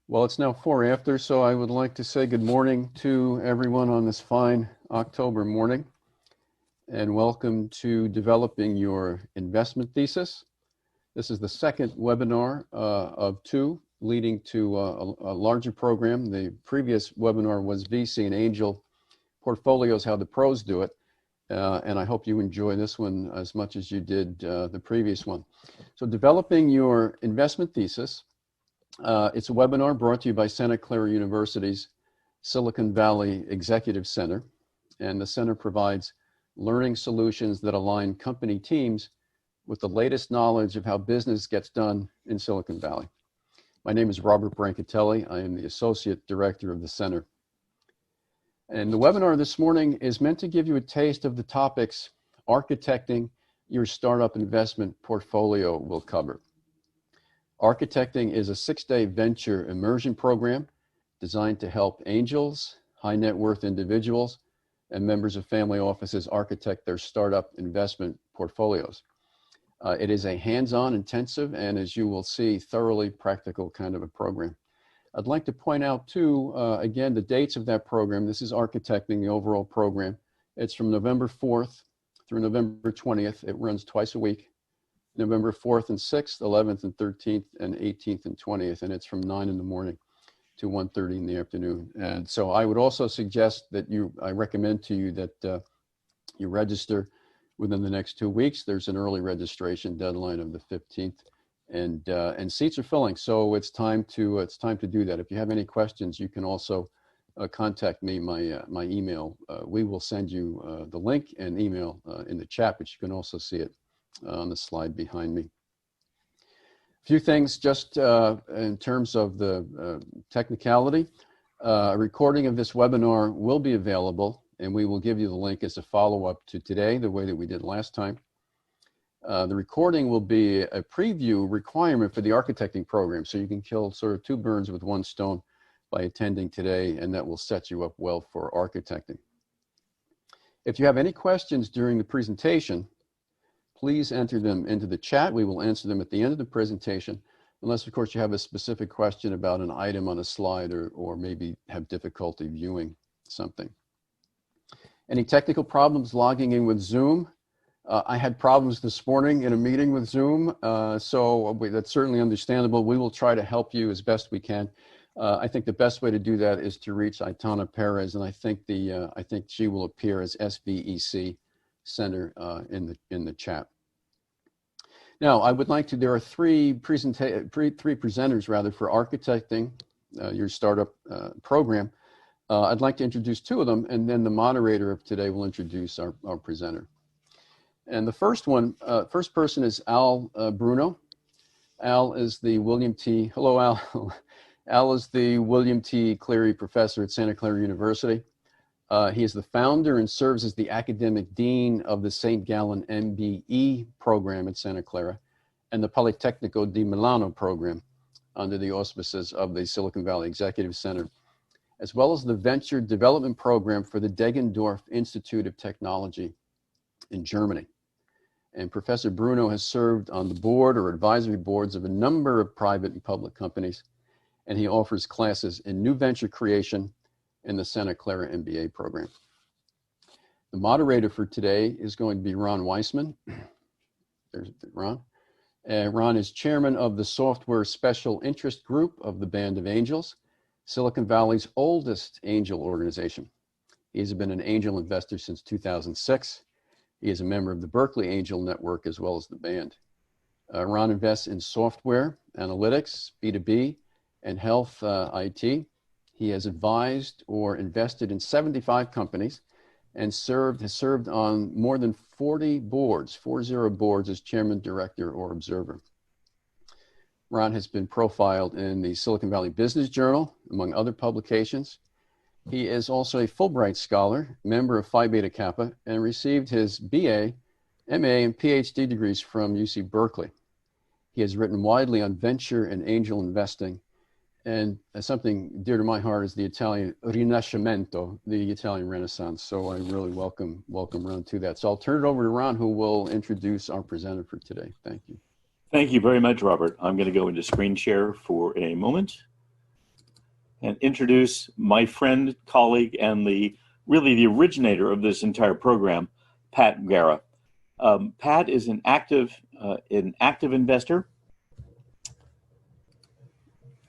Well, it's now 4 after, so I would like to say good morning to everyone on this fine October morning, and welcome to Developing Your Investment Thesis. This is the second webinar of two leading to a larger program. The previous webinar was VC and Angel Portfolios, How the Pros Do It, and I hope you enjoy this one as much as you did the previous one. So Developing Your Investment Thesis. It's a webinar brought to you by Santa Clara University's Silicon Valley Executive Center, and the center provides learning solutions that align company teams with the latest knowledge of how business gets done in Silicon Valley. My name is Robert Brancatelli. I am the Associate Director of the center. And the webinar this morning is meant to give you a taste of the topics architecting your startup investment portfolio will cover. Architecting is a 6-day venture immersion program designed to help angels, high net worth individuals, and members of family offices architect their startup investment portfolios. It is a hands-on, intensive, and as you will see, thoroughly practical kind of a program. I'd like to point out too, again, the dates of that program. This is architecting the overall program. It's from November 4th through November 20th. It runs twice a week. November 4th and 6th, 11th and 13th, and 18th and 20th, and it's from 9 in the morning to 1:30 in the afternoon. And so I would also suggest that I recommend to you that you register within the next 2 weeks. There's an early registration deadline of the 15th, and seats are filling, so it's time to do that. If you have any questions, you can also contact me. My email. We will send you the link and email in the chat, but you can also see it on the slide behind me. A few things just in terms of the technicality. A recording of this webinar will be available, and we will give you the link as a follow-up to today, the way that we did last time. The recording will be a preview requirement for the architecting program, so you can kill sort of 2 birds with 1 stone by attending today, and that will set you up well for architecting. If you have any questions during the presentation, please enter them into the chat. We will answer them at the end of the presentation, unless, of course, you have a specific question about an item on a slide or maybe have difficulty viewing something. Any technical problems logging in with Zoom? I had problems this morning in a meeting with Zoom, so that's certainly understandable. We will try to help you as best we can. I think the best way to do that is to reach Aitana Perez, and I think she will appear as SVEC Center in the chat. Now, I would like to. There are three presenters rather for architecting your startup program. I'd like to introduce 2 of them, and then the moderator of today will introduce our presenter. And the first person is Al Bruno. Al is the William T. Hello, Al. Al is the William T. Cleary Professor at Santa Clara University. He is the founder and serves as the academic dean of the St. Gallen MBE program at Santa Clara and the Politecnico di Milano program under the auspices of the Silicon Valley Executive Center, as well as the venture development program for the Deggendorf Institute of Technology in Germany. And Professor Bruno has served on the board or advisory boards of a number of private and public companies, and he offers classes in new venture creation in the Santa Clara MBA program. The moderator for today is going to be Ron Weissman. There's Ron. Ron is chairman of the Software Special Interest Group of the Band of Angels, Silicon Valley's oldest angel organization. He has been an angel investor since 2006. He is a member of the Berkeley Angel Network as well as the band. Ron invests in software, analytics, B2B, and health IT. He has advised or invested in 75 companies and has served on more than 40 boards as chairman, director, or observer. Ron has been profiled in the Silicon Valley Business Journal, among other publications. He is also a Fulbright Scholar, member of Phi Beta Kappa, and received his BA, MA, and PhD degrees from UC Berkeley. He has written widely on venture and angel investing, and something dear to my heart is the Italian Rinascimento, the Italian Renaissance. So I really welcome Ron to that. So I'll turn it over to Ron, who will introduce our presenter for today. Thank you. Thank you very much, Robert. I'm going to go into screen share for a moment. and introduce my friend, colleague, and really the originator of this entire program, Pat Clara. Pat is an active investor.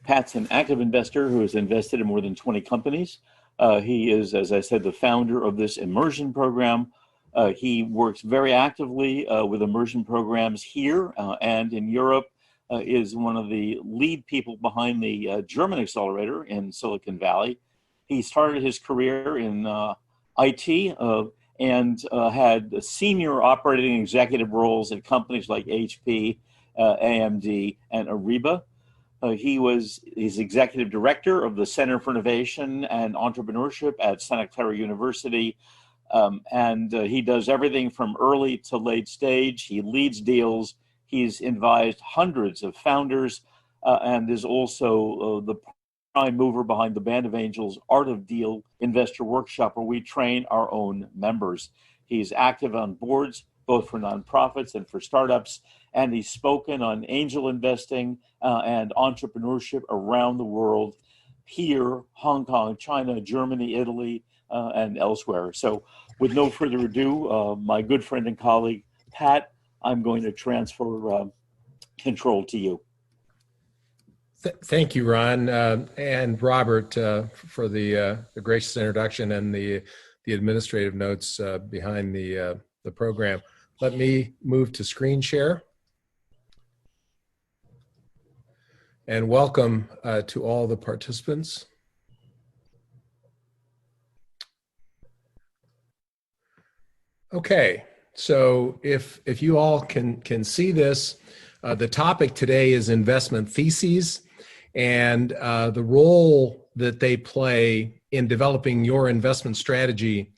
Pat's an active investor who has invested in more than 20 companies. He is, as I said, the founder of this immersion program. He works very actively with immersion programs here and in Europe, is one of the lead people behind the German accelerator in Silicon Valley. He started his career in IT and had senior operating executive roles at companies like HP, AMD, and Ariba. He's executive director of the Center for Innovation and Entrepreneurship at Santa Clara University. And he does everything from early to late stage. He leads deals. He's advised hundreds of founders and is also the prime mover behind the Band of Angels Art of Deal Investor Workshop, where we train our own members. He's active on boards, both for nonprofits and for startups, and he's spoken on angel investing and entrepreneurship around the world, here, Hong Kong, China, Germany, Italy, and elsewhere. So with no further ado, my good friend and colleague, Pat, I'm going to transfer control to you. Thank you, Ron, and Robert, for the gracious introduction and the administrative notes behind the program. Let me move to screen share. And welcome to all the participants. Okay, so if you all can see this, the topic today is investment theses and the role that they play in developing your investment strategy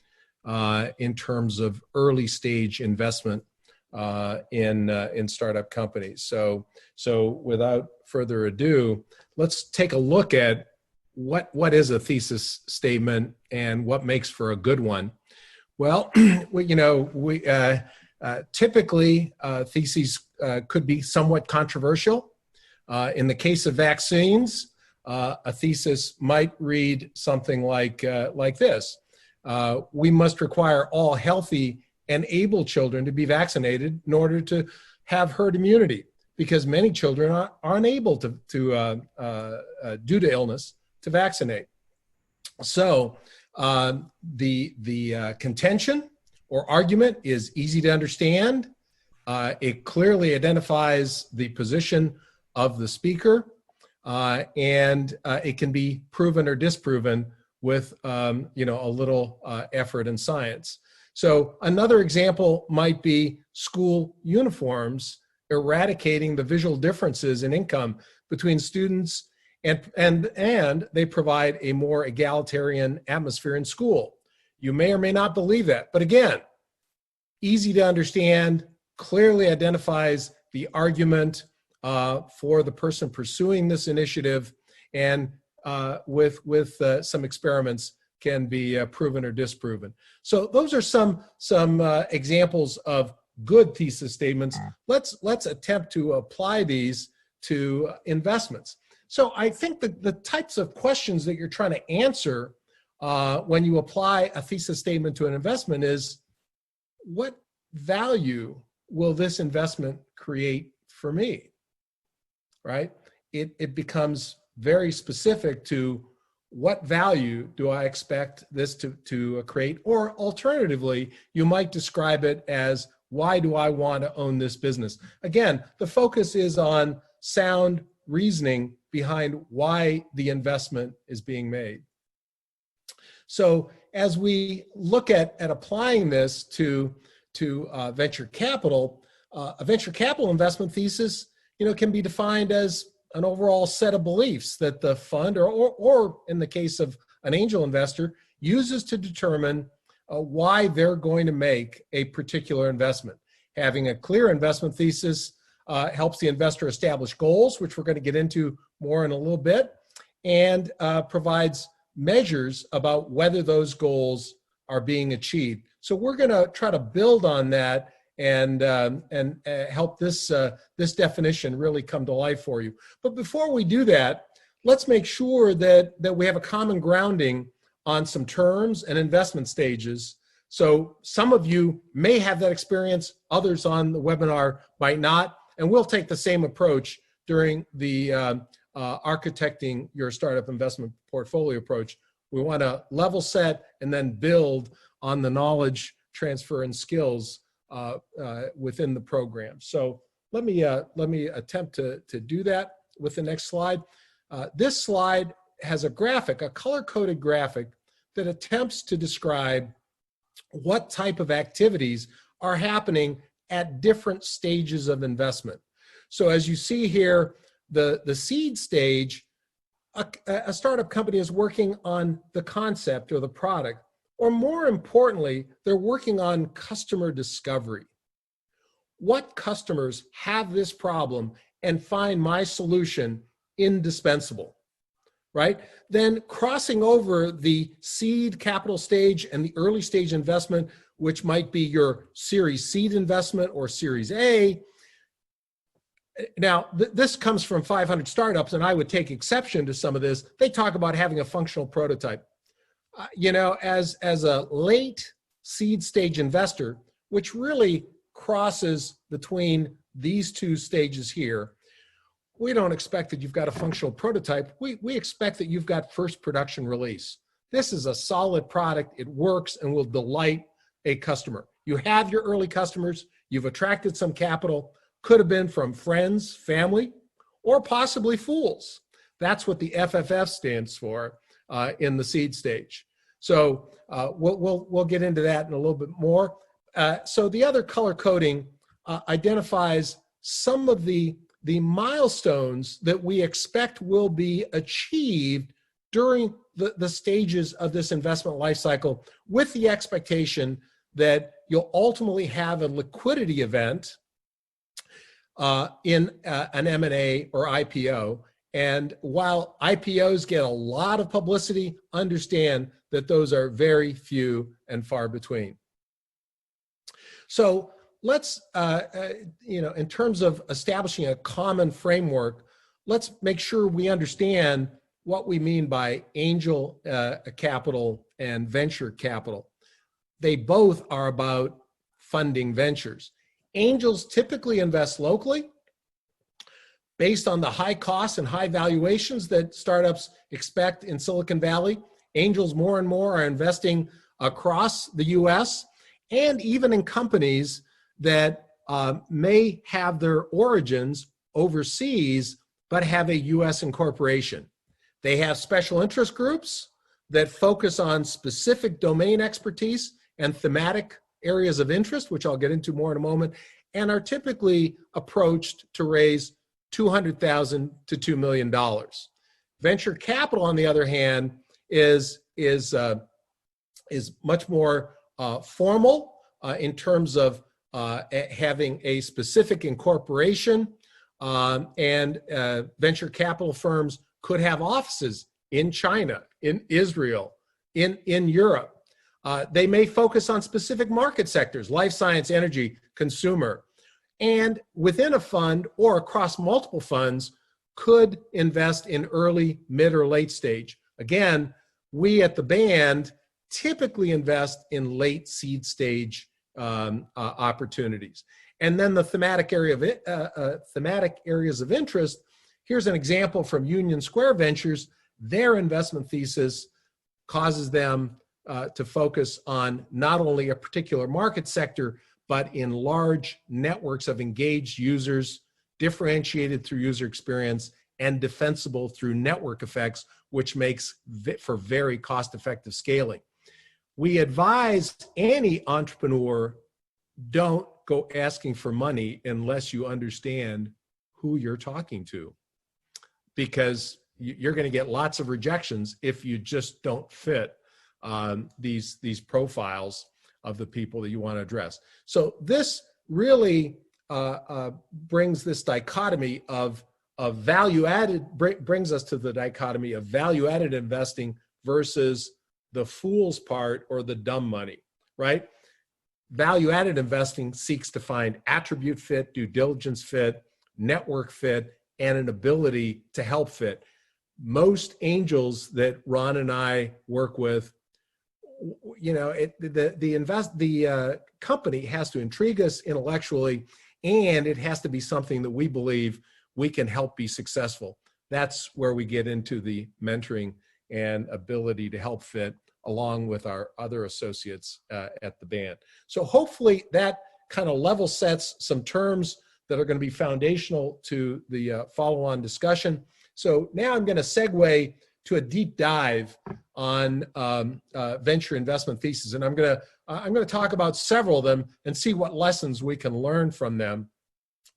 in terms of early stage investment in startup companies. So without further ado, let's take a look at what is a thesis statement and what makes for a good one. Well, typically theses could be somewhat controversial. In the case of vaccines, a thesis might read something like this. We must require all healthy and able children to be vaccinated in order to have herd immunity, because many children are unable to due to illness, to vaccinate. So the contention or argument is easy to understand. It clearly identifies the position of the speaker, and it can be proven or disproven with a little effort and science. So another example might be school uniforms eradicating the visual differences in income between students, and they provide a more egalitarian atmosphere in school. You may or may not believe that, but again, easy to understand, clearly identifies the argument for the person pursuing this initiative, and with some experiments can be proven or disproven. So those are some examples of good thesis statements. Let's attempt to apply these to investments. So I think the types of questions that you're trying to answer when you apply a thesis statement to an investment is, what value will this investment create for me, right? It becomes very specific to what value do I expect this to create, or alternatively, you might describe it as, why do I want to own this business? Again, the focus is on sound reasoning behind why the investment is being made. So as we look at applying this to venture capital, a venture capital investment thesis, can be defined as an overall set of beliefs that the fund, or in the case of an angel investor, uses to determine why they're going to make a particular investment. Having a clear investment thesis helps the investor establish goals, which we're going to get into more in a little bit, and provides measures about whether those goals are being achieved. So we're going to try to build on that and help this definition really come to life for you. But before we do that, let's make sure that we have a common grounding on some terms and investment stages. So some of you may have that experience, others on the webinar might not, and we'll take the same approach during the architecting your startup investment portfolio approach. We want to level set and then build on the knowledge transfer and skills within the program. So let me attempt to do that with the next slide. This slide has a graphic, a color-coded graphic that attempts to describe what type of activities are happening at different stages of investment. So as you see here, the seed stage, a startup company is working on the concept or the product, or more importantly, they're working on customer discovery. What customers have this problem and find my solution indispensable, right? Then crossing over the seed capital stage and the early stage investment, which might be your Series Seed investment or Series A. Now, this comes from 500 startups, and I would take exception to some of this. They talk about having a functional prototype. You know, as a late seed stage investor, which really crosses between these two stages here, we don't expect that you've got a functional prototype. We expect that you've got first production release. This is a solid product. It works and will delight a customer. You have your early customers. You've attracted some capital. Could have been from friends, family, or possibly fools. That's what the FFF stands for in the seed stage. So we'll get into that in a little bit more. So the other color coding identifies some of the milestones that we expect will be achieved during the stages of this investment life cycle, with the expectation that you'll ultimately have a liquidity event in an M&A or IPO. And while IPOs get a lot of publicity, understand that those are very few and far between. So let's, in terms of establishing a common framework, let's make sure we understand what we mean by angel capital and venture capital. They both are about funding ventures. Angels typically invest locally based on the high costs and high valuations that startups expect in Silicon Valley. Angels more and more are investing across the US and even in companies that may have their origins overseas but have a US incorporation. They have special interest groups that focus on specific domain expertise and thematic areas of interest, which I'll get into more in a moment, and are typically approached to raise $200,000 to $2 million. Venture capital, on the other hand, is much more formal in terms of having a specific incorporation, and venture capital firms could have offices in China, in Israel, in Europe. They may focus on specific market sectors, life science, energy, consumer, and within a fund or across multiple funds could invest in early, mid, or late stage. Again, we at the band typically invest in late seed stage opportunities. And then the thematic areas of interest. Here's an example from Union Square Ventures. Their investment thesis causes them to focus on not only a particular market sector, but in large networks of engaged users, differentiated through user experience, and defensible through network effects, which makes for very cost-effective scaling. We advise any entrepreneur, don't go asking for money unless you understand who you're talking to, because you're going to get lots of rejections if you just don't fit these profiles of the people that you want to address. So this really brings this dichotomy of value added, brings us to the dichotomy of value added investing versus the fool's part or the dumb money, right? Value added investing seeks to find attribute fit, due diligence fit, network fit, and an ability to help fit. most angels that Ron and I work with, you know, the company has to intrigue us intellectually, and it has to be something that we believe we can help be successful. That's where we get into the mentoring and ability to help fit along with our other associates at the band. So hopefully that kind of level sets some terms that are going to be foundational to the follow-on discussion. So now I'm going to segue to a deep dive on venture investment thesis, and I'm going to talk about several of them and see what lessons we can learn from them.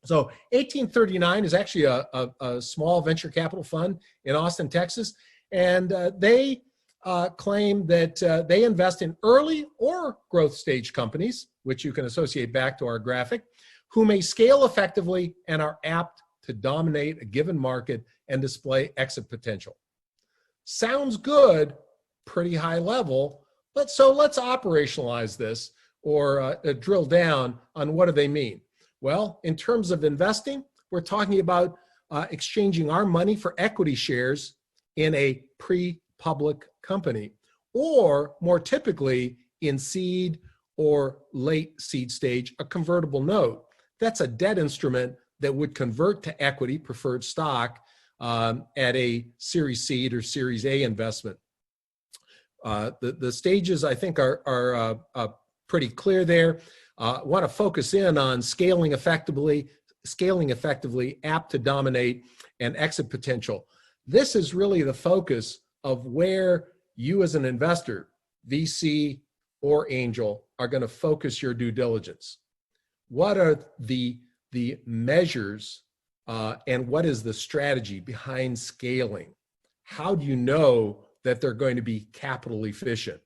So 1839 is actually a small venture capital fund in Austin, Texas, and they claim that they invest in early or growth stage companies, which you can associate back to our graphic, who may scale effectively and are apt to dominate a given market and display exit potential. Sounds good, pretty high level, so let's operationalize this or drill down on what do they mean. Well, in terms of investing, we're talking about exchanging our money for equity shares in a pre-public company, or more typically in seed or late seed stage, a convertible note. That's a debt instrument that would convert to equity, preferred stock, at a Series Seed or Series A investment. The stages, I think, are pretty clear there. Want to focus in on scaling effectively, apt to dominate, and exit potential. This is really the focus of where you as an investor, VC or angel, are going to focus your due diligence. What are the measures and what is the strategy behind scaling? How do you know that they're going to be capital efficient?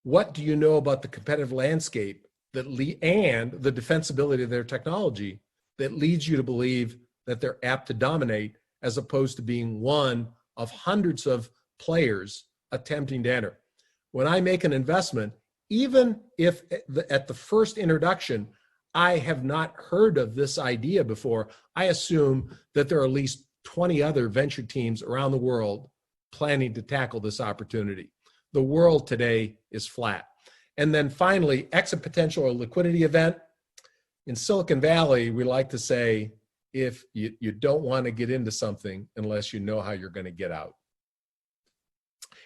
What do you know about the competitive landscape and the defensibility of their technology that leads you to believe that they're apt to dominate, as opposed to being one of hundreds of players attempting to enter? When I make an investment, even if at the first introduction I have not heard of this idea before, I assume that there are at least 20 other venture teams around the world planning to tackle this opportunity. The world today is flat. And then finally, exit potential or liquidity event. In Silicon Valley, we like to say, if you don't want to get into something unless you know how you're going to get out.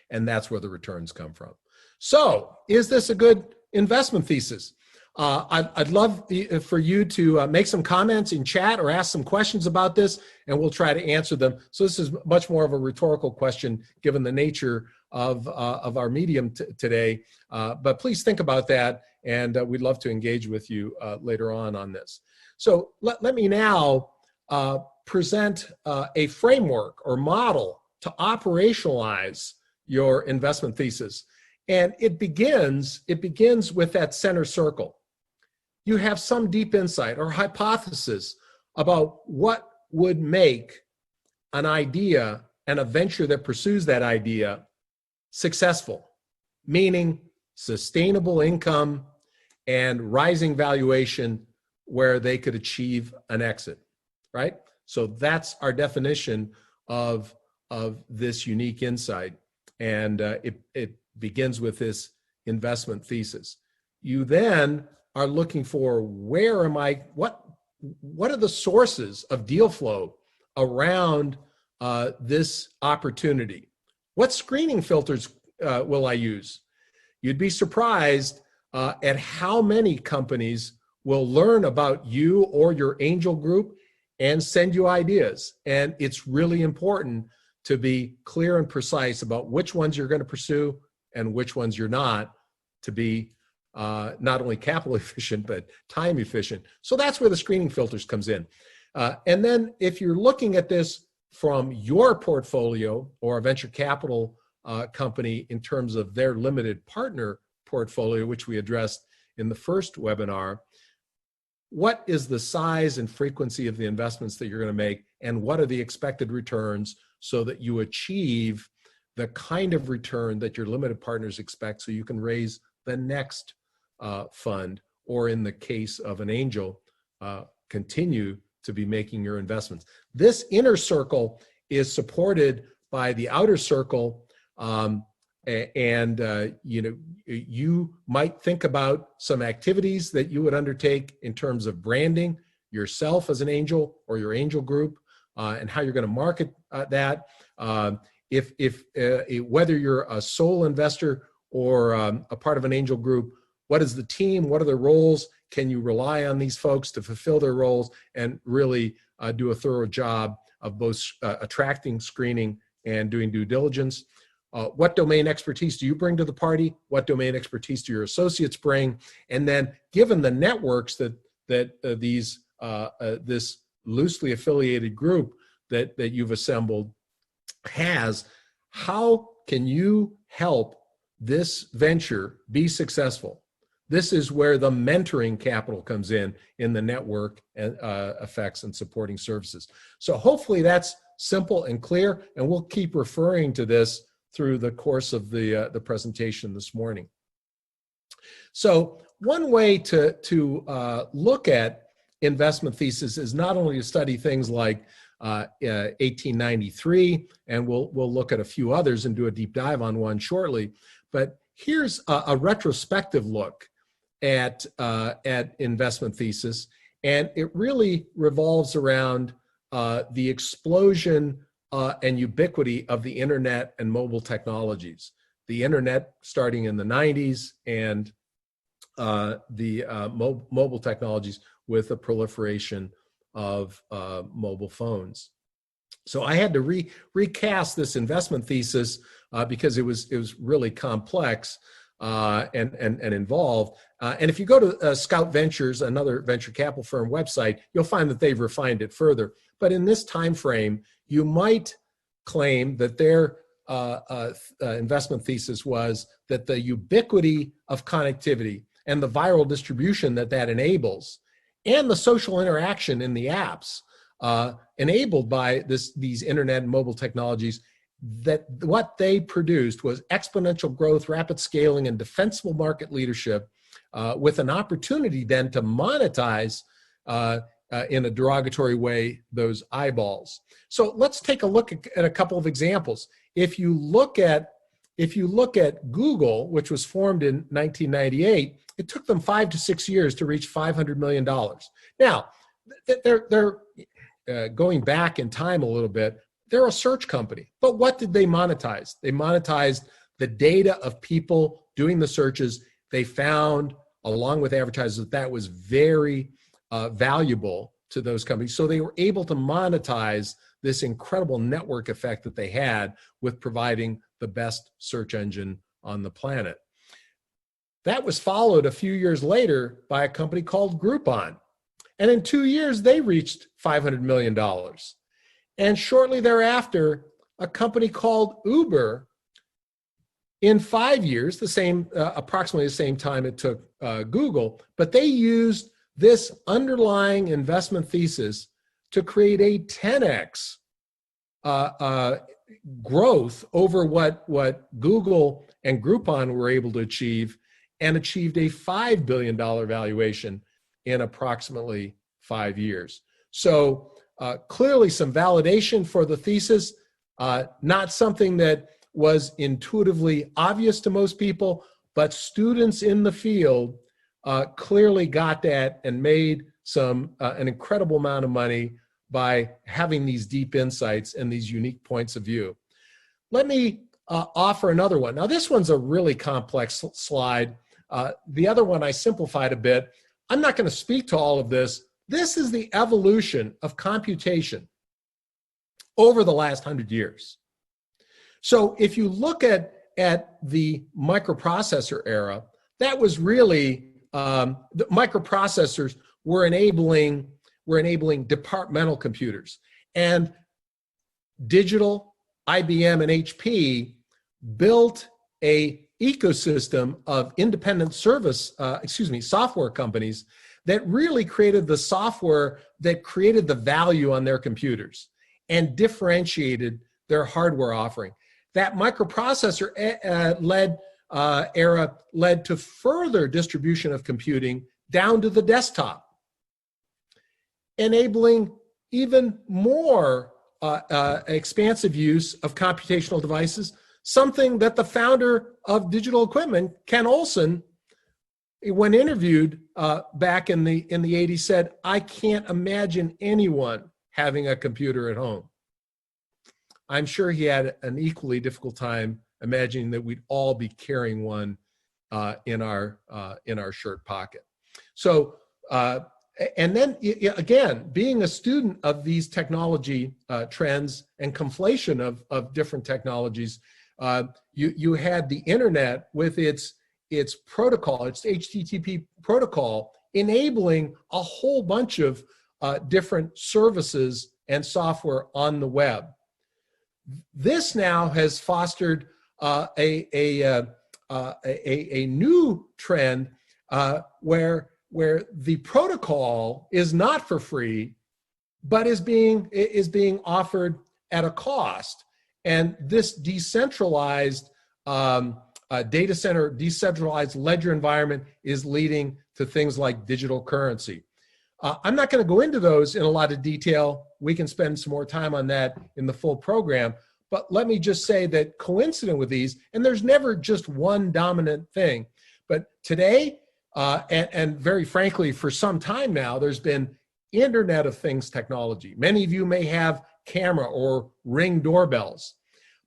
And that's where the returns come from. So is this a good investment thesis? I'd love for you to make some comments in chat or ask some questions about this, and we'll try to answer them. So this is much more of a rhetorical question given the nature of our medium today. But please think about that, and we'd love to engage with you later on this. So let me now present a framework or model to operationalize your investment thesis. And it begins with that center circle. You have some deep insight or hypothesis about what would make an idea and a venture that pursues that idea successful, meaning sustainable income and rising valuation where they could achieve an exit, right? So that's our definition of this unique insight. And it begins with this investment thesis. You then are looking for what are the sources of deal flow around this opportunity? What screening filters will I use? You'd be surprised at how many companies will learn about you or your angel group and send you ideas. And it's really important to be clear and precise about which ones you're going to pursue and which ones you're not, to be not only capital efficient, but time efficient. So that's where the screening filters comes in. And then if you're looking at this from your portfolio or a venture capital company in terms of their limited partner portfolio, which we addressed in the first webinar, what is the size and frequency of the investments that you're going to make, and what are the expected returns so that you achieve the kind of return that your limited partners expect, so you can raise the next fund, or in the case of an angel, continue to be making your investments. This inner circle is supported by the outer circle. You might think about some activities that you would undertake in terms of branding yourself as an angel or your angel group, and how you're going to market that. Whether you're a sole investor or a part of an angel group, what is the team? What are the roles? Can you rely on these folks to fulfill their roles and really do a thorough job of both attracting, screening, and doing due diligence? What domain expertise do you bring to the party? What domain expertise do your associates bring? And then, given the networks that this loosely affiliated group that you've assembled has, how can you help this venture be successful? This is where the mentoring capital comes in the network and effects and supporting services. So hopefully that's simple and clear, and we'll keep referring to this through the course of the presentation this morning. So one way to look at investment thesis is not only to study things like 1893, and we'll look at a few others and do a deep dive on one shortly, but here's a retrospective look at investment thesis, and it really revolves around the explosion and ubiquity of the internet and mobile technologies. The internet starting in the 90s, and the mobile technologies with the proliferation of mobile phones. So I had to recast this investment thesis because it was really complex and involved. And if you go to Scout Ventures, another venture capital firm website, you'll find that they've refined it further. But in this time frame, you might claim that their investment thesis was that the ubiquity of connectivity and the viral distribution that enables, and the social interaction in the apps enabled by these internet and mobile technologies, that what they produced was exponential growth, rapid scaling, and defensible market leadership, with an opportunity then to monetize in a derogatory way those eyeballs. So let's take a look at a couple of examples. If you look at Google, which was formed in 1998, it took them 5 to 6 years to reach $500 million. Now, they're going back in time a little bit. They're a search company, but what did they monetize? They monetized the data of people doing the searches. They found, along with advertisers, that was very valuable to those companies. So they were able to monetize this incredible network effect that they had with providing the best search engine on the planet. That was followed a few years later by a company called Groupon. And in 2 years, they reached $500 million. And shortly thereafter, a company called Uber, in 5 years, approximately the same time it took Google, but they used this underlying investment thesis to create a 10x growth over what Google and Groupon were able to achieve, and achieved a $5 billion valuation in approximately 5 years. So clearly some validation for the thesis, not something that was intuitively obvious to most people, but students in the field clearly got that and made an incredible amount of money by having these deep insights and these unique points of view. Let me offer another one. Now, this one's a really complex slide. The other one I simplified a bit. I'm not going to speak to all of this. This is the evolution of computation over the last 100 years. So if you look at the microprocessor era, that was really, the microprocessors were enabling departmental computers. And Digital, IBM, and HP built a ecosystem of independent software companies that really created the software that created the value on their computers and differentiated their hardware offering. That microprocessor era led to further distribution of computing down to the desktop, enabling even more expansive use of computational devices, something that the founder of Digital Equipment, Ken Olsen, when interviewed back in the 80s, said, "I can't imagine anyone having a computer at home." I'm sure he had an equally difficult time imagining that we'd all be carrying one in our shirt pocket. So, and then again, being a student of these technology trends and conflation of different technologies, you had the internet with its protocol, its HTTP protocol, enabling a whole bunch of different services and software on the web. This now has fostered a new trend where the protocol is not for free, but is being offered at a cost. And this decentralized data center, decentralized ledger environment is leading to things like digital currency. I'm not going to go into those in a lot of detail. We can spend some more time on that in the full program. But let me just say that coincident with these, and there's never just one dominant thing, but today, and very frankly, for some time now, there's been Internet of Things technology. Many of you may have camera or Ring doorbells,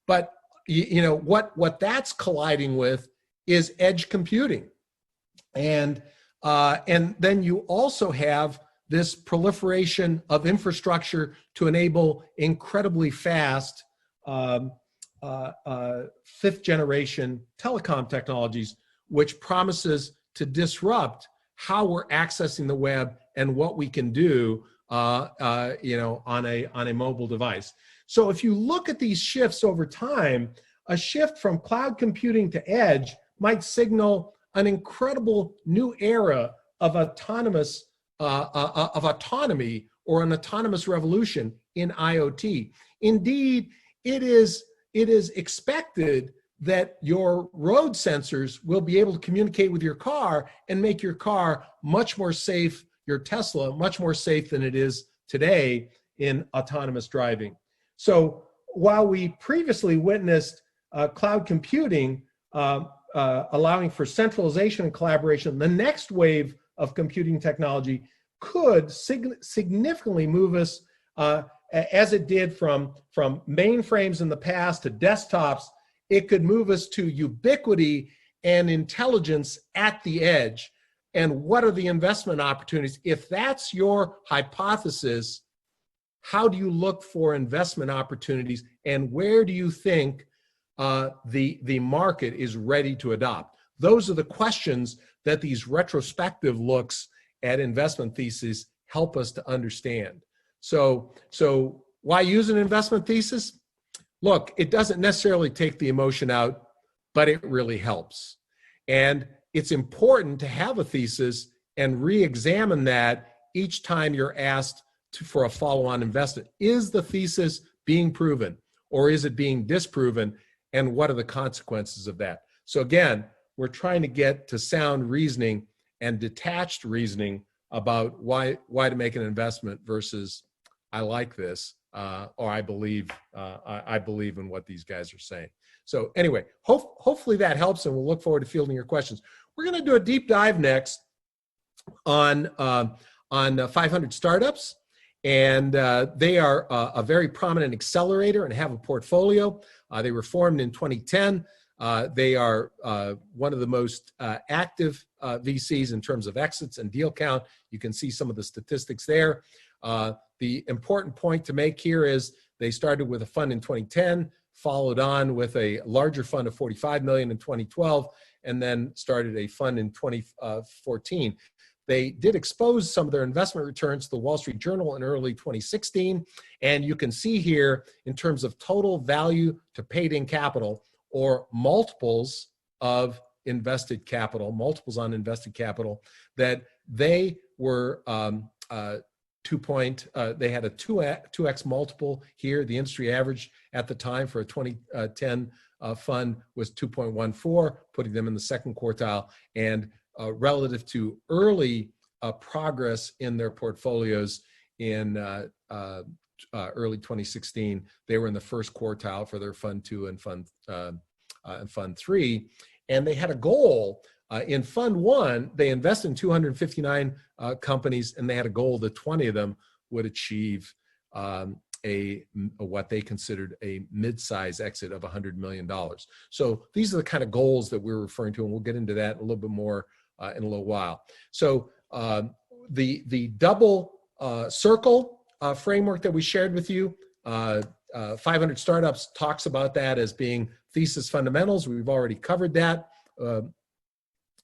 but you know what that's colliding with is edge computing, and then you also have this proliferation of infrastructure to enable incredibly fast fifth generation telecom technologies, which promises to disrupt how we're accessing the web and what we can do on a mobile device. So if you look at these shifts over time, a shift from cloud computing to edge might signal an incredible new era of autonomous of autonomy or an autonomous revolution in IoT. Indeed, it is expected that your road sensors will be able to communicate with your car and make your car much more safe, your Tesla, much more safe than it is today in autonomous driving. So while we previously witnessed cloud computing allowing for centralization and collaboration, the next wave of computing technology could significantly move us, as it did from mainframes in the past to desktops. It could move us to ubiquity and intelligence at the edge. And what are the investment opportunities? If that's your hypothesis, how do you look for investment opportunities, and where do you think the market is ready to adopt? Those are the questions that these retrospective looks at investment thesis help us to understand. So why use an investment thesis? Look, it doesn't necessarily take the emotion out, but it really helps. And it's important to have a thesis and re-examine that each time you're asked for a follow-on investment. Is the thesis being proven, or is it being disproven? And what are the consequences of that? So again, we're trying to get to sound reasoning and detached reasoning about why to make an investment versus I like this or I believe in what these guys are saying. So anyway, hopefully that helps, and we'll look forward to fielding your questions. We're going to do a deep dive next on 500 startups, and they are a very prominent accelerator and have a portfolio. They were formed in 2010. They are one of the most active VCs in terms of exits and deal count. You can see some of the statistics there. The important point to make here is they started with a fund in 2010, followed on with a larger fund of $45 million in 2012, and then started a fund in 2014. They did expose some of their investment returns to the Wall Street Journal in early 2016. And you can see here in terms of total value to paid-in capital, or multiples of invested capital, multiples on invested capital, that they were they had a 2x multiple here. The industry average at the time for a 2010 fund was 2.14, putting them in the second quartile. And relative to early progress in their portfolios in early 2016, they were in the first quartile for their Fund 2 and Fund 3. And they had a goal. In Fund 1, they invested in 259 companies, and they had a goal that 20 of them would achieve what they considered a mid-size exit of $100 million. So these are the kind of goals that we're referring to, and we'll get into that a little bit more in a little while. So the double circle framework that we shared with you, 500 Startups talks about that as being Thesis Fundamentals. We've already covered that.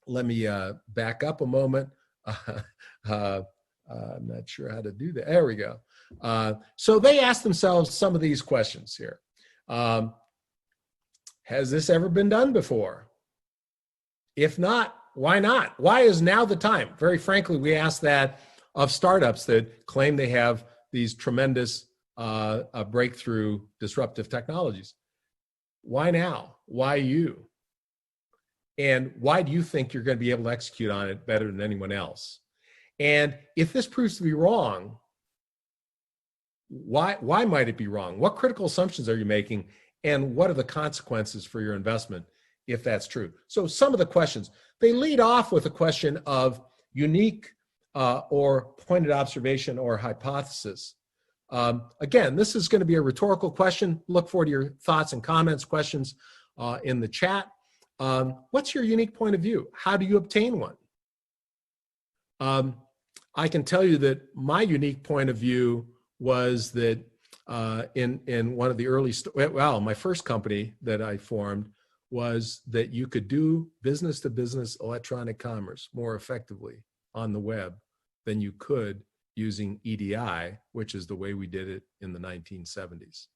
Let me back up a moment. I'm not sure how to do that. There we go. So they asked themselves some of these questions here. Has this ever been done before? If not, why not? Why is now the time? Very frankly, we ask that of startups that claim they have these tremendous breakthrough disruptive technologies. Why now? Why you? And why do you think you're going to be able to execute on it better than anyone else? And if this proves to be wrong, why might it be wrong? What critical assumptions are you making? And what are the consequences for your investment if that's true? So some of the questions, they lead off with a question of unique or pointed observation or hypothesis. Again, this is going to be a rhetorical question. Look forward to your thoughts and comments, questions in the chat. What's your unique point of view? How do you obtain one? I can tell you that my unique point of view was that in one of the early, my first company that I formed was that you could do business-to-business electronic commerce more effectively on the web than you could using EDI, which is the way we did it in the 1970s.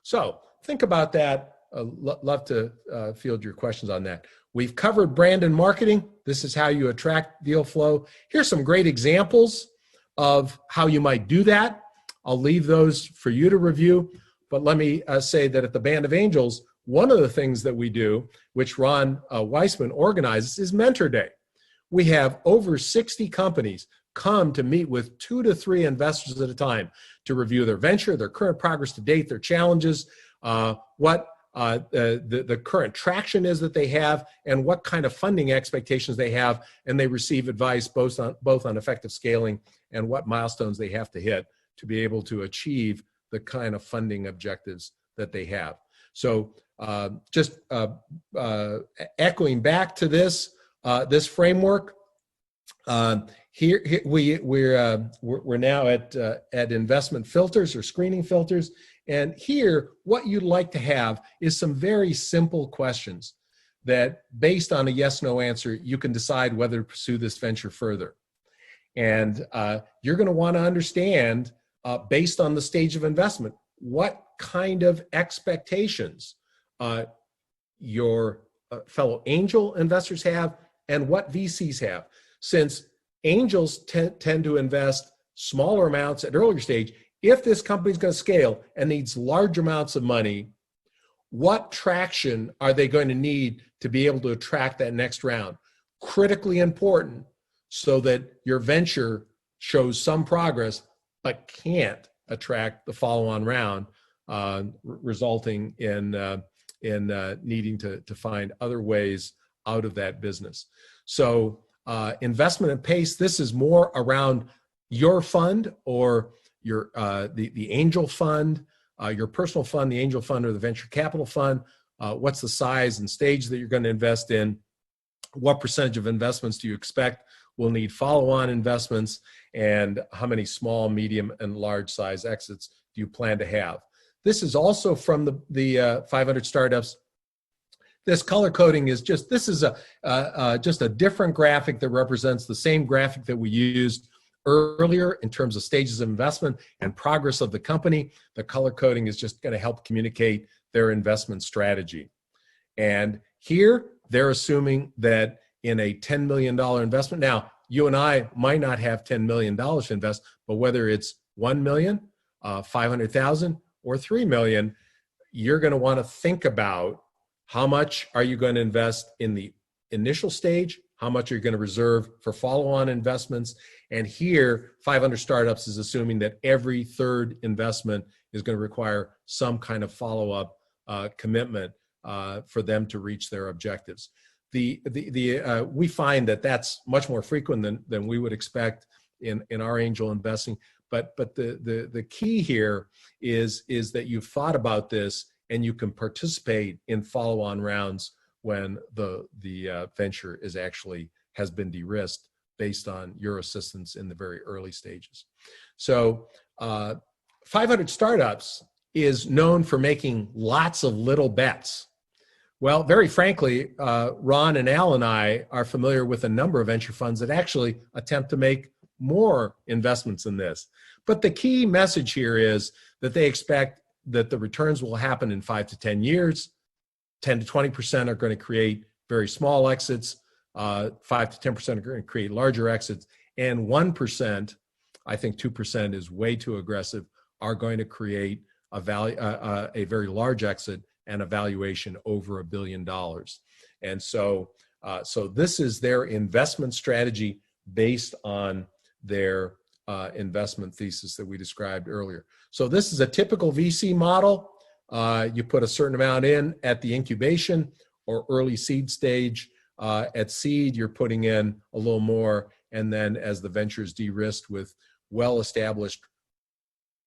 So think about that. Love to field your questions on that. We've covered brand and marketing. This is how you attract deal flow. Here's some great examples of how you might do that. I'll leave those for you to review, but let me say that at the Band of Angels, one of the things that we do, which Ron Weissman organizes, is Mentor Day. We have over 60 companies come to meet with 2 to 3 investors at a time to review their venture, their current progress to date, their challenges, what the current traction is that they have, and what kind of funding expectations they have, and they receive advice both on effective scaling and what milestones they have to hit to be able to achieve the kind of funding objectives that they have. So just echoing back to this framework, here we're now at investment filters or screening filters. And here, what you'd like to have is some very simple questions that, based on a yes/no answer, you can decide whether to pursue this venture further. And you're going to want to understand, based on the stage of investment, what kind of expectations your fellow angel investors have and what VCs have. Since angels tend to invest smaller amounts at earlier stage, if this company is going to scale and needs large amounts of money, what traction are they going to need to be able to attract that next round? Critically important, so that your venture shows some progress but can't attract the follow-on round, resulting in needing to find other ways out of that business. So investment and pace, this is more around your fund or your the angel fund, your personal fund, the angel fund, or the venture capital fund. What's the size and stage that you're going to invest in? What percentage of investments do you expect will need follow-on investments? And how many small, medium, and large size exits do you plan to have? This is also from the 500 Startups. This color coding is just, this is just a different graphic that represents the same graphic that we used earlier in terms of stages of investment and progress of the company. The color coding is just going to help communicate their investment strategy. And here, they're assuming that in a $10 million investment, now, you and I might not have $10 million to invest, but whether it's 1 million, 500,000, or 3 million, you're going to want to think about how much are you going to invest in the initial stage How much are you going to reserve for follow-on investments? And here, 500 Startups is assuming that every third investment is going to require some kind of follow-up commitment for them to reach their objectives. We find that that's much more frequent than we would expect in our angel investing. But the key here is that you've thought about this and you can participate in follow-on rounds when the venture has been de-risked based on your assistance in the very early stages. So 500 Startups is known for making lots of little bets. Well, very frankly, Ron and Al and I are familiar with a number of venture funds that actually attempt to make more investments in this. But the key message here is that they expect that the returns will happen in 5 to 10 years. 10 to 20% are going to create very small exits. 5 to 10% are going to create larger exits. And 1%, I think 2% is way too aggressive, are going to create a very large exit and a valuation over $1 billion. And so this is their investment strategy based on their investment thesis that we described earlier. So this is a typical VC model. You put a certain amount in at the incubation or early seed stage. At seed, you're putting in a little more, and then as the venture is de-risked with well-established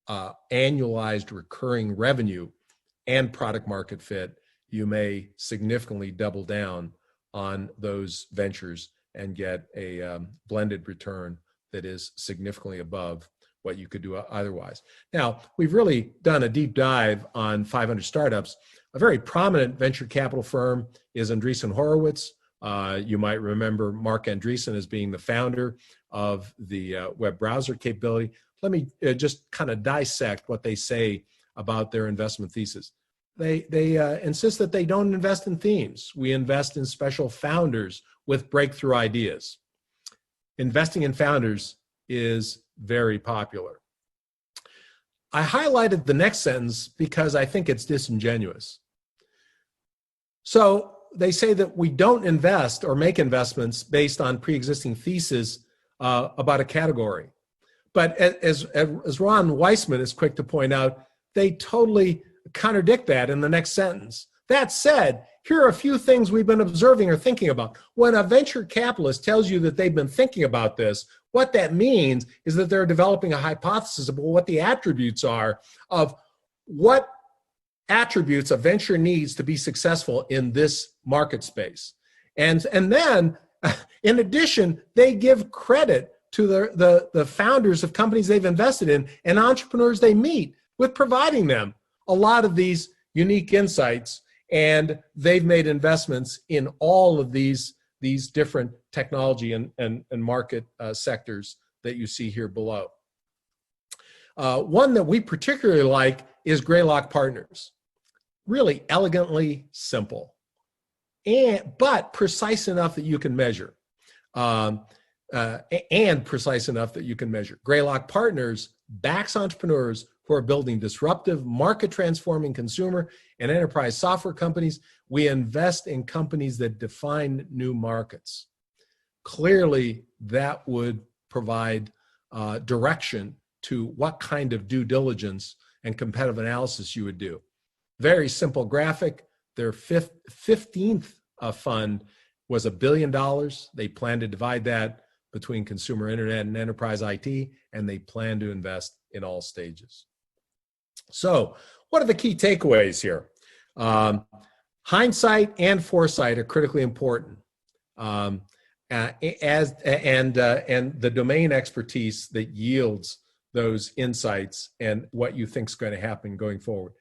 annualized recurring revenue and product market fit, you may significantly double down on those ventures and get a blended return that is significantly above what you could do otherwise. Now, we've really done a deep dive on 500 Startups. A very prominent venture capital firm is Andreessen Horowitz. You might remember Mark Andreessen as being the founder of the web browser capability. Let me just kind of dissect what they say about their investment thesis. They insist that they don't invest in themes. We invest in special founders with breakthrough ideas. Investing in founders is very popular. I highlighted the next sentence because I think it's disingenuous. So they say that we don't invest or make investments based on pre-existing thesis about a category. But as Ron Weissman is quick to point out, they totally contradict that in the next sentence. That said, here are a few things we've been observing or thinking about. When a venture capitalist tells you that they've been thinking about this, what that means is that they're developing a hypothesis about what the attributes are of what attributes a venture needs to be successful in this market space. And then, in addition, they give credit to the founders of companies they've invested in and entrepreneurs they meet with providing them a lot of these unique insights. And they've made investments in all of these different technology and market sectors that you see here below. One that we particularly like is Greylock Partners. Really elegantly simple, but precise enough that you can measure. Greylock Partners backs entrepreneurs who are building disruptive, market-transforming consumer and enterprise software companies. We invest in companies that define new markets. Clearly, that would provide direction to what kind of due diligence and competitive analysis you would do. Very simple graphic. Their 15th fund was $1 billion. They plan to divide that between consumer internet and enterprise IT, and they plan to invest in all stages. So what are the key takeaways here? Hindsight and foresight are critically important, and the domain expertise that yields those insights and what you think is going to happen going forward.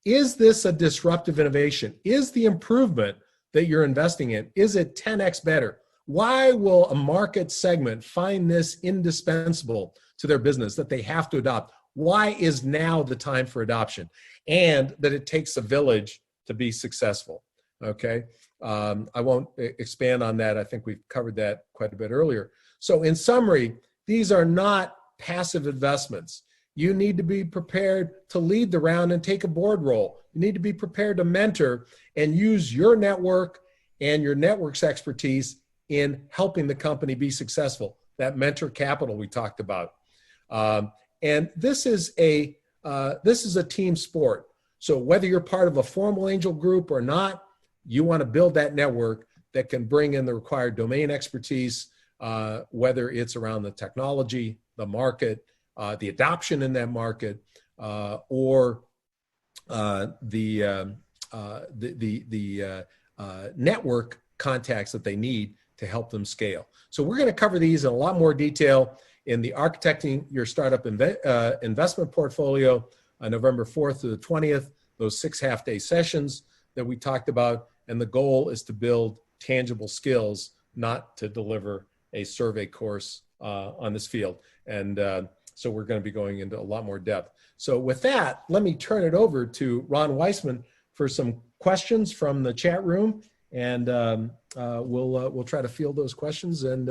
Is this a disruptive innovation? Is the improvement that you're investing in, is it 10x better? Why will a market segment find this indispensable to their business that they have to adopt? Why is now the time for adoption? And that it takes a village to be successful, okay? I won't expand on that. I think we've covered that quite a bit earlier. So in summary, these are not passive investments. You need to be prepared to lead the round and take a board role. You need to be prepared to mentor and use your network and your network's expertise in helping the company be successful. That mentor capital we talked about. And this is a team sport. So whether you're part of a formal angel group or not, you want to build that network that can bring in the required domain expertise, whether it's around the technology, the market, the adoption in that market, or the network contacts that they need to help them scale. So we're going to cover these in a lot more detail in the Architecting Your Startup Investment Portfolio on November 4th to the 20th, those 6 half-day sessions that we talked about. And the goal is to build tangible skills, not to deliver a survey course on this field. And so we're going to be going into a lot more depth. So with that, let me turn it over to Ron Weissman for some questions from the chat room. And we'll try to field those questions and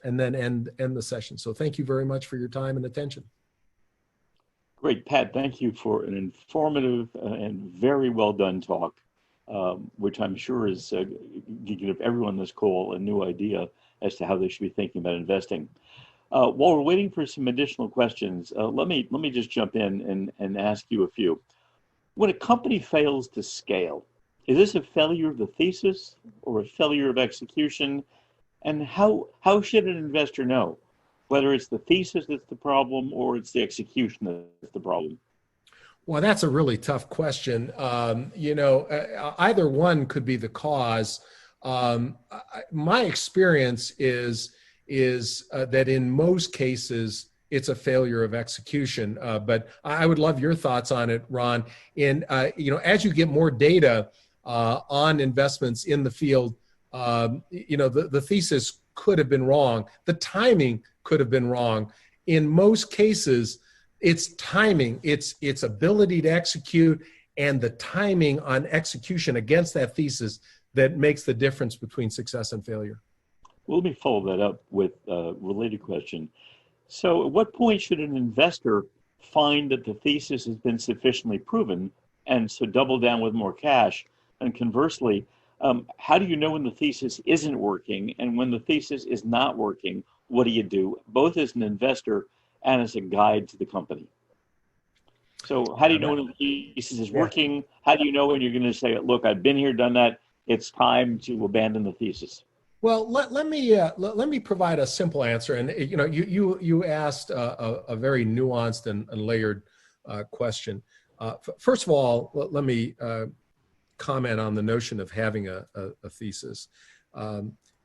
then end the session. So thank you very much for your time and attention. Great, Pat. Thank you for an informative and very well done talk, which I'm sure is going to give everyone on this call a new idea as to how they should be thinking about investing. While we're waiting for some additional questions, let me just jump in and ask you a few. When a company fails to scale, is this a failure of the thesis or a failure of execution? And how should an investor know whether it's the thesis that's the problem or it's the execution that's the problem? Well, that's a really tough question. Either one could be the cause. My experience is that in most cases, it's a failure of execution. But I would love your thoughts on it, Ron. As you get more data on investments in the field, the thesis could have been wrong. The timing could have been wrong. In most cases, it's timing, it's ability to execute, and the timing on execution against that thesis that makes the difference between success and failure. Well, let me follow that up with a related question. So at what point should an investor find that the thesis has been sufficiently proven and so double down with more cash? And conversely, how do you know when the thesis isn't working, and when the thesis is not working, what do you do, both as an investor and as a guide to the company? So how do you know when the thesis is working? How do you know when you're going to say, look, I've been here, done that, it's time to abandon the thesis? Well, let me provide a simple answer. And you asked a very nuanced and layered question. First of all, let me comment on the notion of having a thesis.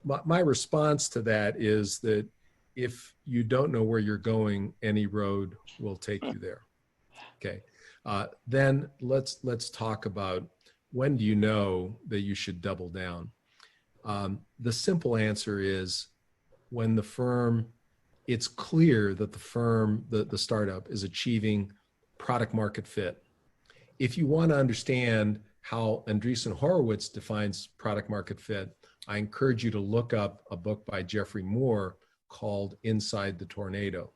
My response to that is that if you don't know where you're going, any road will take you there. Okay. Then let's talk about, when do you know that you should double down? The simple answer is when it's clear that the firm, the startup, is achieving product market fit. If you want to understand how Andreessen Horowitz defines product market fit, I encourage you to look up a book by Jeffrey Moore called Inside the Tornado.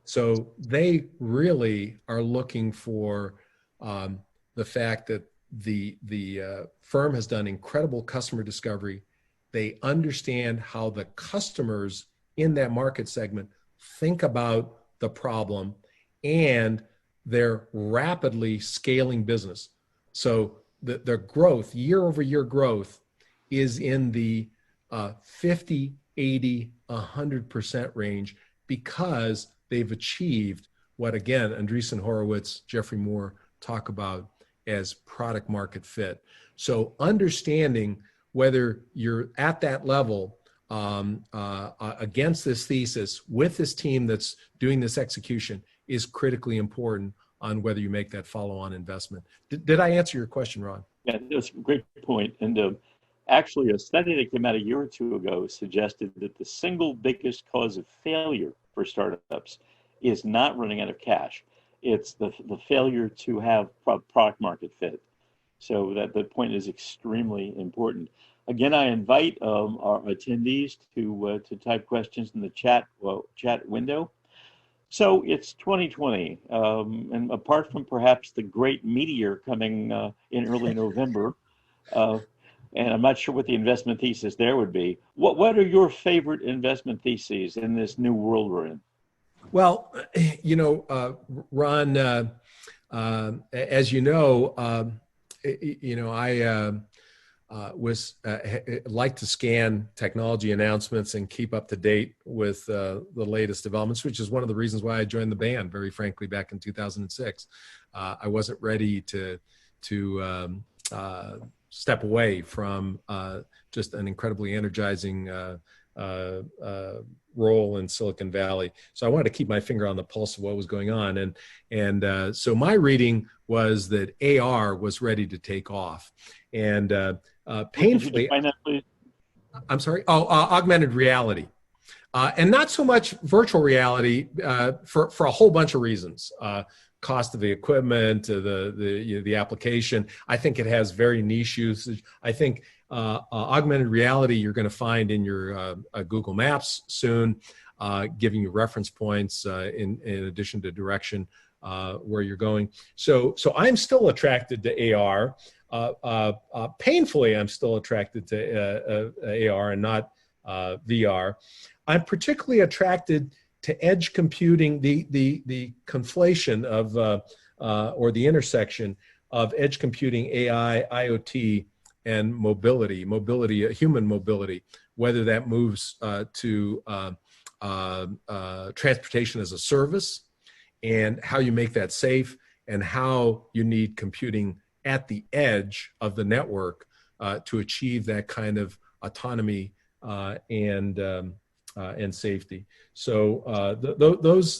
So they really are looking for the fact that the firm has done incredible customer discovery. They understand how the customers in that market segment think about the problem, and they're rapidly scaling business. So their growth, year over year growth, is in the 50, 80, 100% range, because they've achieved what, again, Andreessen Horowitz, Jeffrey Moore talk about as product market fit. So understanding whether you're at that level against this thesis with this team that's doing this execution is critically important on whether you make that follow-on investment. Did I answer your question, Ron? Yeah, that's a great point. And actually, a study that came out a year or two ago suggested that the single biggest cause of failure for startups is not running out of cash. It's the failure to have product market fit. So that point is extremely important. Again, I invite our attendees to type questions in the chat window. So it's 2020, and apart from perhaps the great meteor coming in early November, and I'm not sure what the investment thesis there would be. What are your favorite investment theses in this new world we're in? Well, Ron, as you know, I was like to scan technology announcements and keep up to date with the latest developments, which is one of the reasons why I joined the band, very frankly, back in 2006. I wasn't ready to step away from just an incredibly energizing role in Silicon Valley. So I wanted to keep my finger on the pulse of what was going on. And so my reading was that AR was ready to take off. And painfully, Could you that, please? I'm sorry, augmented reality. And not so much virtual reality for a whole bunch of reasons. Cost of the equipment, the application. I think it has very niche usage. I think augmented reality you're going to find in your Google Maps soon, giving you reference points in addition to direction where you're going. So I'm still attracted to AR. Painfully, I'm still attracted to AR and not VR. I'm particularly attracted to edge computing, the conflation of or the intersection of edge computing, AI, IoT, and mobility, human mobility, whether that moves to transportation as a service, and how you make that safe, and how you need computing at the edge of the network to achieve that kind of autonomy and safety. So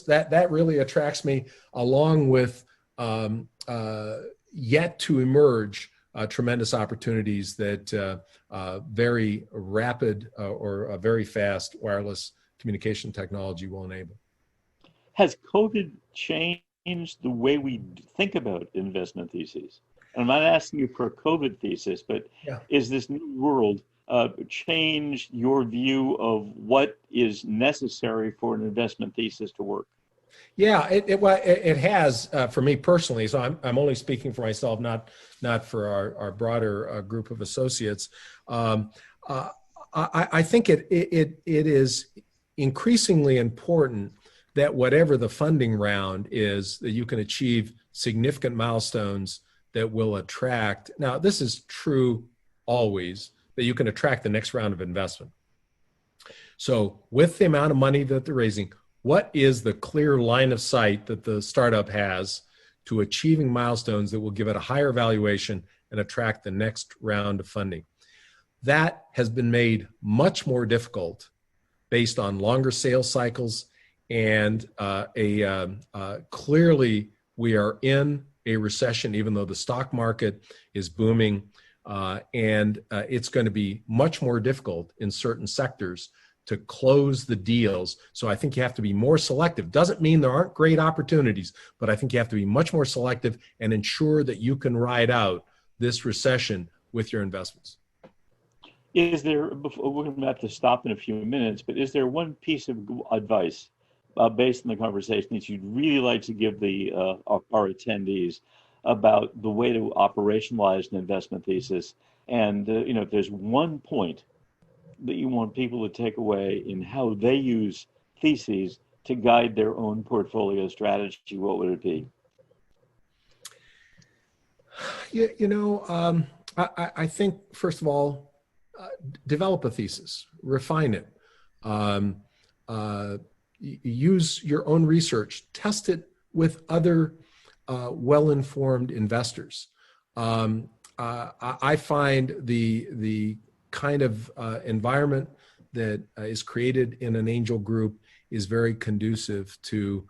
that really attracts me, along with yet to emerge tremendous opportunities that very rapid or very fast wireless communication technology will enable. Has COVID changed the way we think about investment theses? And I'm not asking you for a COVID thesis, but is this new world changed your view of what is necessary for an investment thesis to work? Yeah, it has for me personally. So I'm only speaking for myself, not for our broader group of associates. I think it is increasingly important that whatever the funding round is, that you can achieve significant milestones that will attract. Now, this is true always, that you can attract the next round of investment. So with the amount of money that they're raising, what is the clear line of sight that the startup has to achieving milestones that will give it a higher valuation and attract the next round of funding? That has been made much more difficult based on longer sales cycles, and clearly we are in a recession, even though the stock market is booming, and it's going to be much more difficult in certain sectors to close the deals. So I think you have to be more selective. Doesn't mean there aren't great opportunities, but I think you have to be much more selective and ensure that you can ride out this recession with your investments. Is there, we're going to have to stop in a few minutes, but is there one piece of advice based on the conversation that you'd really like to give our attendees about the way to operationalize an investment thesis? And if there's one point that you want people to take away in how they use theses to guide their own portfolio strategy, what would it be? I think, first of all, develop a thesis, refine it, use your own research, test it with other well-informed investors. I find the kind of environment that is created in an angel group is very conducive to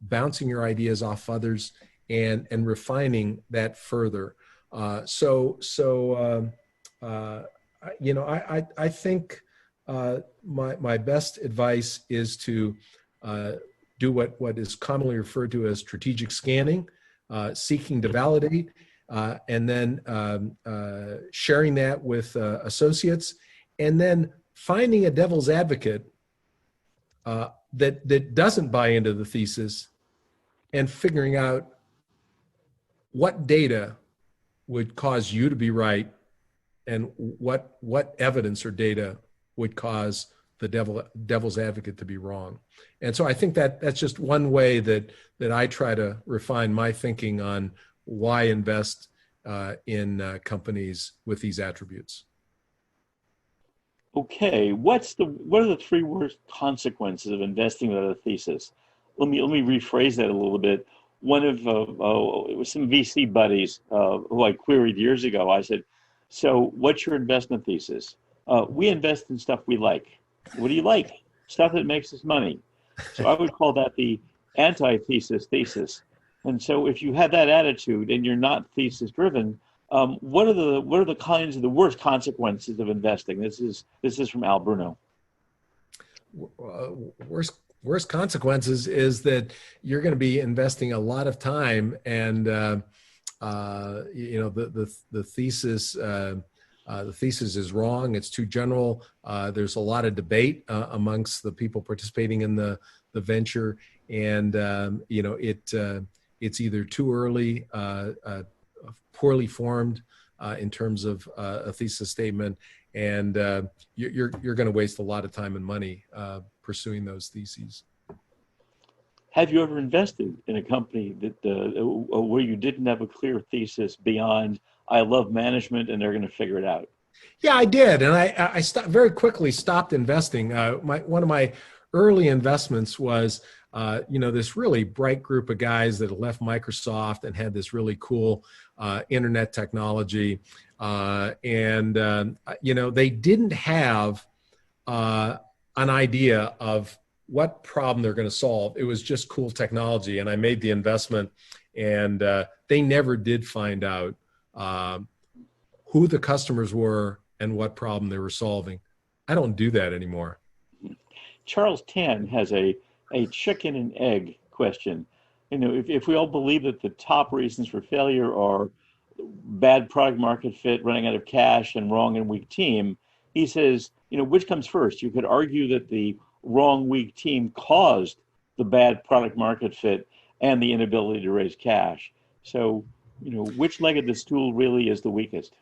bouncing your ideas off others and refining that further. I think my best advice is to do what is commonly referred to as strategic scanning, seeking to validate, and then sharing that with associates, and then finding a devil's advocate that doesn't buy into the thesis, and figuring out what data would cause you to be right and what evidence or data would cause the devil's advocate to be wrong. And so I think that that's just one way that I try to refine my thinking on why invest in companies with these attributes. Okay, what are the three worst consequences of investing without a thesis? Let me rephrase that a little bit. One of it was some VC buddies who I queried years ago. I said, "So, what's your investment thesis?" We invest in stuff we like. What do you like? Stuff that makes us money. So I would call that the anti-thesis thesis. And so, if you have that attitude and you're not thesis driven, what are the kinds of the worst consequences of investing? This is from Al Bruno. Worst consequences is that you're going to be investing a lot of time, and the thesis is wrong. It's too general. There's a lot of debate amongst the people participating in the venture, and it's either too early, poorly formed in terms of a thesis statement, and you're going to waste a lot of time and money pursuing those theses. Have you ever invested in a company that where you didn't have a clear thesis beyond "I love management and they're going to figure it out"? Yeah, I did, and I very quickly stopped investing. One of my early investments was this really bright group of guys that had left Microsoft and had this really cool internet technology, and they didn't have an idea of what problem they're going to solve. It was just cool technology, and I made the investment, and they never did find out who the customers were and what problem they were solving. I don't do that anymore. Charles Tan has a chicken and egg question. If we all believe that the top reasons for failure are bad product market fit, running out of cash, and wrong and weak team, he says, which comes first? You could argue that the wrong, weak team caused the bad product market fit and the inability to raise cash. So, which leg of the stool really is the weakest?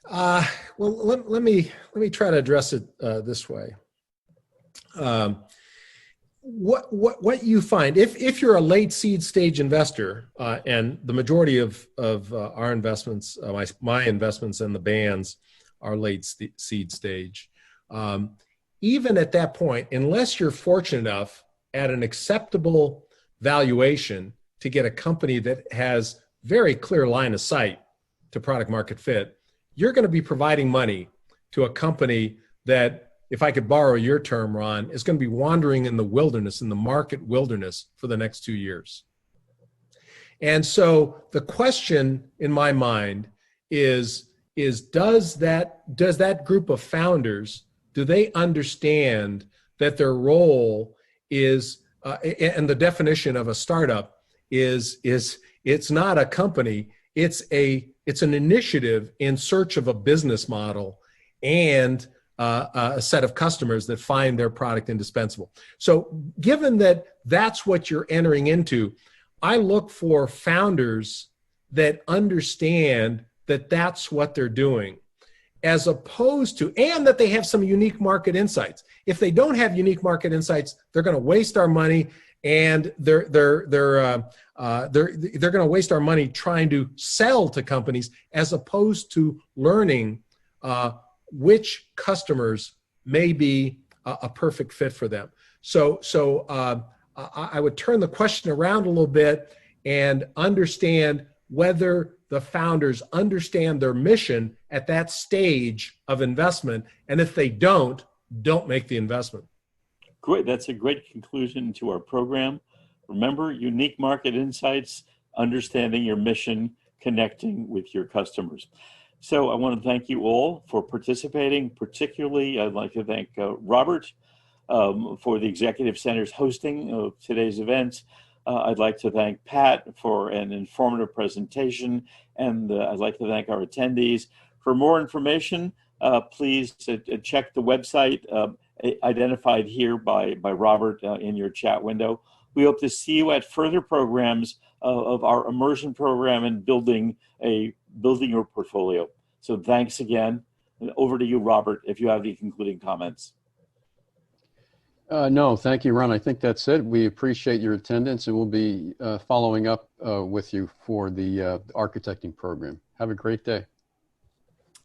Well, let me try to address it this way. What you find if you're a late seed stage investor, and the majority of our investments, my investments and the band's are late seed stage. Even at that point, unless you're fortunate enough at an acceptable valuation to get a company that has very clear line of sight to product market fit, you're going to be providing money to a company that, if I could borrow your term, Ron, is going to be wandering in the wilderness, in the market wilderness for the next 2 years. And so the question in my mind is does that group of founders, do they understand that their role is, and the definition of a startup is it's not a company, it's an initiative in search of a business model and a set of customers that find their product indispensable. So given that that's what you're entering into, I look for founders that understand that that's what they're doing, as opposed to, and that they have some unique market insights. If they don't have unique market insights, they're going to waste our money, and they're going to waste our money trying to sell to companies, as opposed to learning which customers may be a perfect fit for them. So I would turn the question around a little bit and understand whether the founders understand their mission at that stage of investment. And if they don't make the investment. Great. That's a great conclusion to our program. Remember, unique market insights, understanding your mission, connecting with your customers. So I want to thank you all for participating. Particularly, I'd like to thank Robert for the Executive Center's hosting of today's events. I'd like to thank Pat for an informative presentation, and I'd like to thank our attendees. For more information, please check the website identified here by Robert in your chat window. We hope to see you at further programs of our immersion program and building your portfolio. So thanks again. And over to you, Robert, if you have any concluding comments. No, thank you, Ron. I think that's it. We appreciate your attendance, and we'll be following up with you for the architecting program. Have a great day.